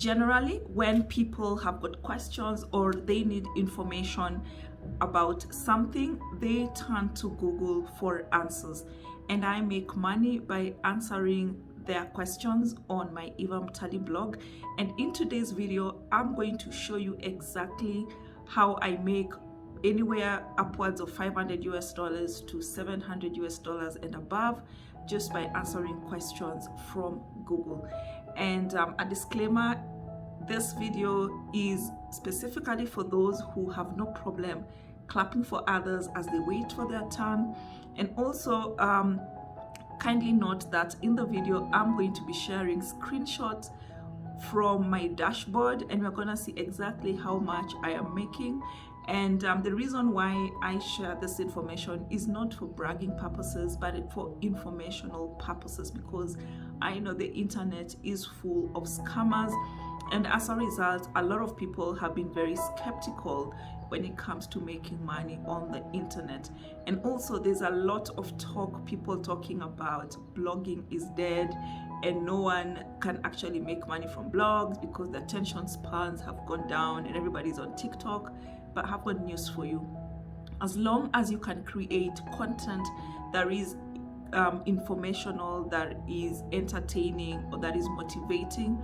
Generally, when people have got questions or they need information about something, they turn to Google for answers, and I make money by answering their questions on my Eva Mtali blog. And in today's video, I'm going to show you exactly how I make anywhere upwards of $500 to $700 and above just by answering questions from Google. And a disclaimer, this video is specifically for those who have no problem clapping for others as they wait for their turn. And also kindly note that in the video I'm going to be sharing screenshots from my dashboard, and we're gonna see exactly how much I am making. And the reason why I share this information is not for bragging purposes, but for informational purposes, because I know the internet is full of scammers, and as a result, a lot of people have been very skeptical when it comes to making money on the internet. And also there's a lot of talk, people talking about blogging is dead and no one can actually make money from blogs because the attention spans have gone down and everybody's on TikTok. But I have good news for you. As long as you can create content that is informational, that is entertaining, or that is motivating,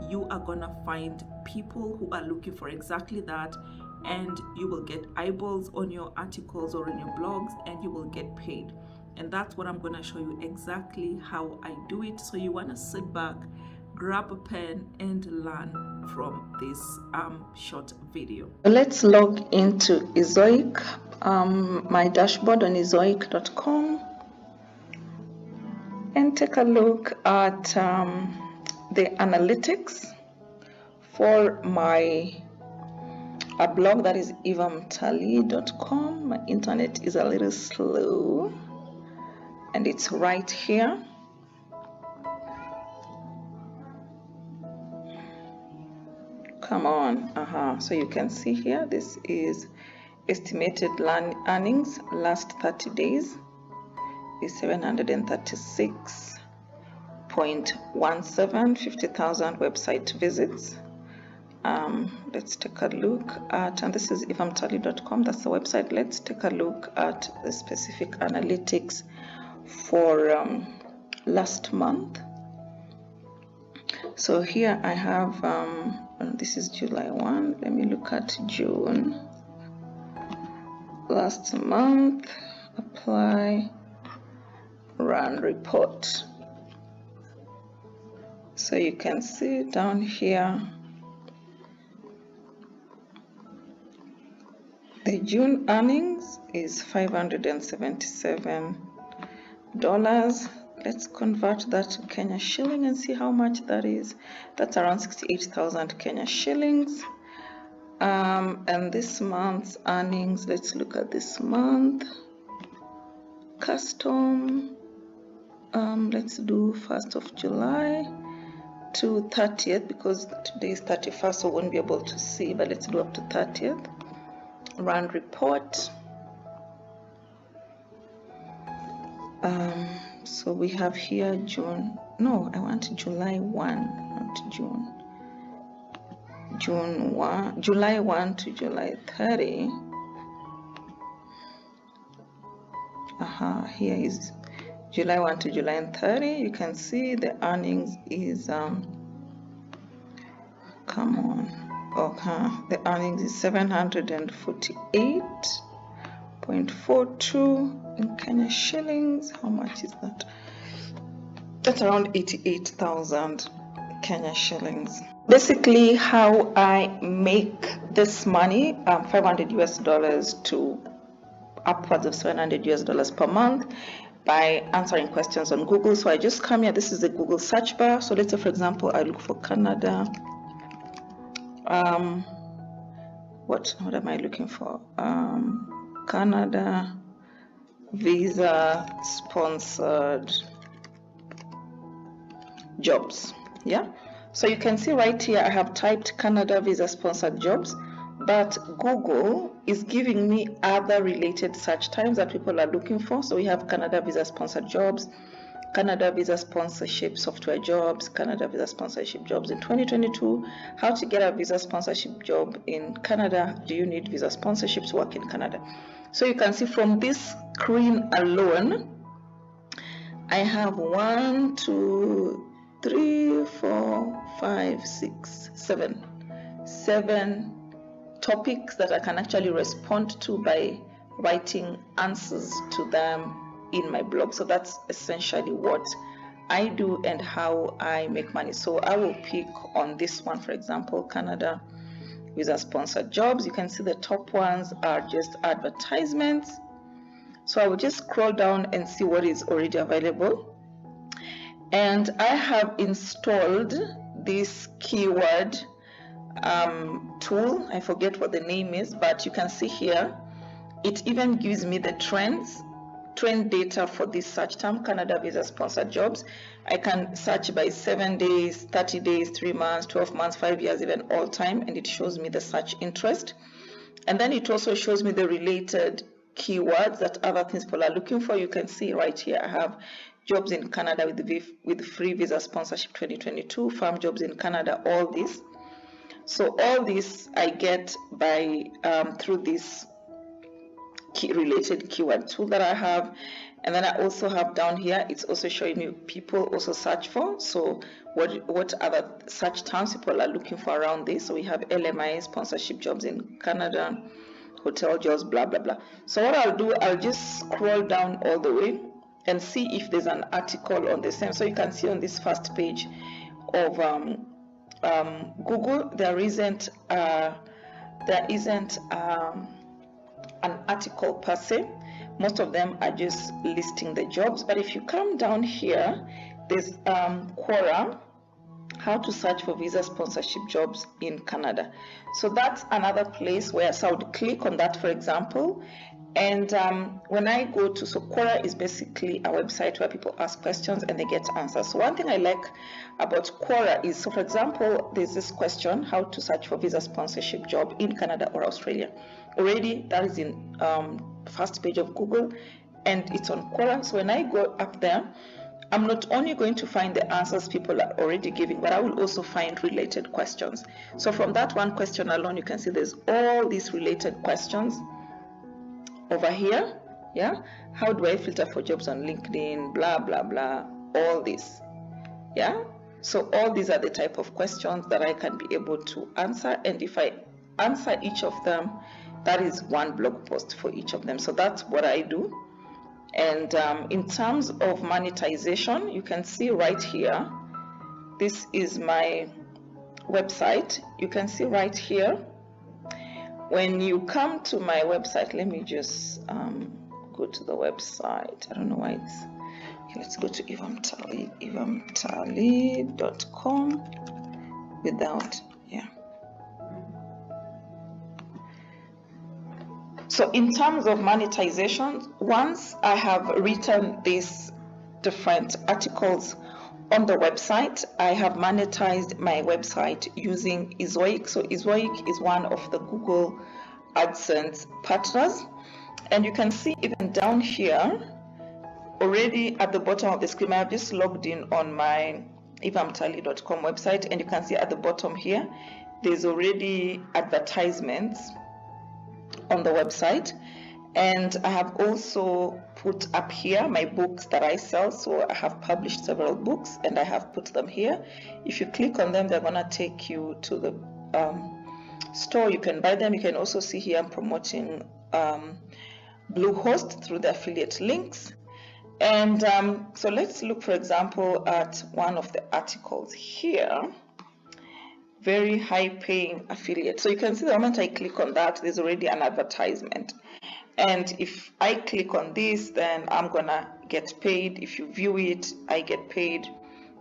you are gonna find people who are looking for exactly that, and you will get eyeballs on your articles or in your blogs, and you will get paid. And that's what I'm gonna show you exactly how I do it. So you wanna sit back, grab a pen, and learn from this short video. Let's log into Ezoic, my dashboard on ezoic.com, and take a look at the analytics for my blog, that is evamtali.com. My internet is a little slow and it's right here. Come on. So you can see here, this is estimated earnings last 30 days is 736.17, 50,000 website visits. Let's take a look at, and this is evamtali.com, that's the website. Let's take a look at the specific analytics for last month. So here I have, this is July 1. Let me look at June. Last month, apply, run report. So you can see down here, the June earnings is $577. Let's convert that to Kenya shilling and see how much that is. That's around 68,000 Kenya shillings. And this month's earnings, let's look at this month. Custom, let's do 1st of July to 30th, because today is 31st, so we won't be able to see, but let's do up to 30th. Run report. So we have here June, no, I want July 1, not June. July 1 to July 30. Here is July 1 to July 30. You can see the earnings is the earnings is 748.42 in Kenya shillings. How much is that? That's around 88,000 Kenya shillings. Basically, how I make this money, $500 to upwards of $700 per month, by answering questions on Google. So I just come here, this is the Google search bar. So let's say, for example, I look for Canada. What am I looking for? Canada visa sponsored jobs. Yeah, so you can see right here I have typed Canada visa sponsored jobs, but Google is giving me other related search terms that people are looking for. So we have Canada visa sponsored jobs, Canada visa sponsorship software jobs, Canada visa sponsorship jobs in 2022, how to get a visa sponsorship job in Canada, do you need visa sponsorship to work in Canada? So you can see from this screen alone, I have 1, 2, 3, 4, 5, 6, 7 topics that I can actually respond to by writing answers to them in my blog. So that's essentially what I do and how I make money. So I will pick on this one, for example, Canada visa sponsored jobs. You can see the top ones are just advertisements. So I will just scroll down and see what is already available. And I have installed this keyword tool. I forget what the name is, but you can see here it even gives me the trend data for this search term, Canada visa sponsored jobs. I can search by 7 days, 30 days, 3 months, 12 months, 5 years, even all time, and it shows me the search interest. And then it also shows me the related keywords that other things people are looking for. You can see right here I have jobs in Canada with free visa sponsorship 2022, farm jobs in Canada, all this. So all this I get by through this related keyword tool that I have. And then I also have down here, it's also showing me people also search for. So what other search terms people are looking for around this. So we have LMI, sponsorship jobs in Canada, hotel jobs, blah blah blah. So what I'll do, I'll just scroll down all the way and see if there's an article on the same. So you can see on this first page of Google, there isn't an article per se. Most of them are just listing the jobs. But if you come down here, there's Quora, how to search for visa sponsorship jobs in Canada. So that's another place where I would click on that, for example. And when I go to, so Quora is basically a website where people ask questions and they get answers. So one thing I like about Quora is, so for example, there's this question, how to search for visa sponsorship job in Canada or Australia. Already that is in first page of Google and it's on Quora. So when I go up there, I'm not only going to find the answers people are already giving, but I will also find related questions. So from that one question alone, you can see there's all these related questions over here. Yeah, how do I filter for jobs on LinkedIn, blah blah blah, all this. Yeah, so all these are the type of questions that I can be able to answer, and if I answer each of them, that is one blog post for each of them. So that's what I do. And in terms of monetization, you can see right here, this is my website. You can see right here, when you come to my website, let me just go to the website. I don't know why it's, okay, let's go to ivamtali.com without, yeah. So in terms of monetization, once I have written these different articles on the website, I have monetized my website using Ezoic. So Ezoic is one of the Google AdSense partners. And you can see even down here, already at the bottom of the screen, I have just logged in on my ivamtali.com website, and you can see at the bottom here, there's already advertisements on the website. And I have also put up here my books that I sell. So I have published several books and I have put them here. If you click on them, they're gonna take you to the store. You can buy them. You can also see here I'm promoting Bluehost through the affiliate links. And so let's look, for example, at one of the articles here. Very high paying affiliate. So you can see the moment I click on that, there's already an advertisement. And if I click on this, then I'm gonna get paid. If you view it, I get paid,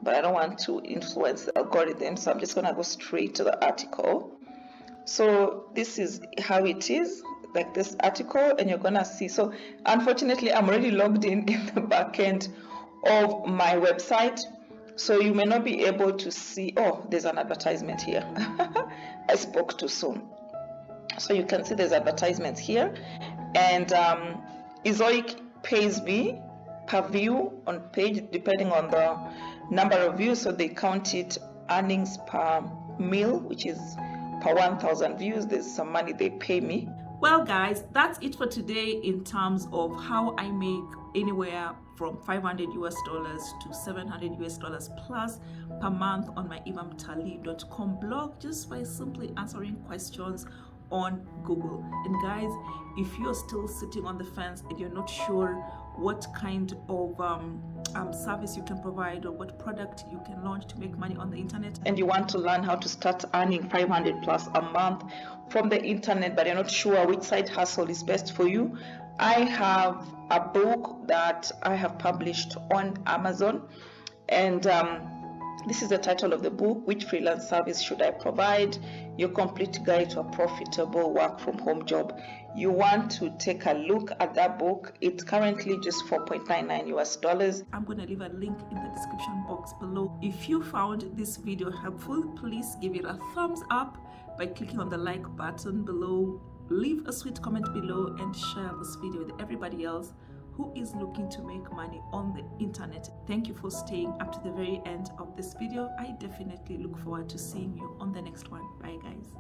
but I don't want to influence the algorithm, so I'm just gonna go straight to the article. So this is how it is, like this article, and you're gonna see. So unfortunately, I'm already logged in the back end of my website, so you may not be able to see. Oh, there's an advertisement here. I spoke too soon. So you can see there's advertisements here, and Ezoic pays me per view on page, depending on the number of views. So they count it earnings per mil, which is per 1,000 views. There's some money they pay me. Well guys, that's it for today in terms of how I make anywhere from $500 to $700 plus per month on my evamtali.com blog, just by simply answering questions on Google. And guys, if you're still sitting on the fence and you're not sure what kind of service you can provide or what product you can launch to make money on the internet, and you want to learn how to start earning 500 plus a month from the internet, but you're not sure which side hustle is best for you, I have a book that I have published on Amazon, and this is the title of the book: Which Freelance Service Should I Provide? Your Complete Guide to a Profitable Work from Home Job. You want to take a look at that book. It's currently just $4.99. I'm going to leave a link in the description box below. If you found this video helpful, please give it a thumbs up by clicking on the like button below. Leave a sweet comment below and share this video with everybody else who is looking to make money on the internet. Thank you for staying up to the very end of this video. I definitely look forward to seeing you on the next one. Bye guys.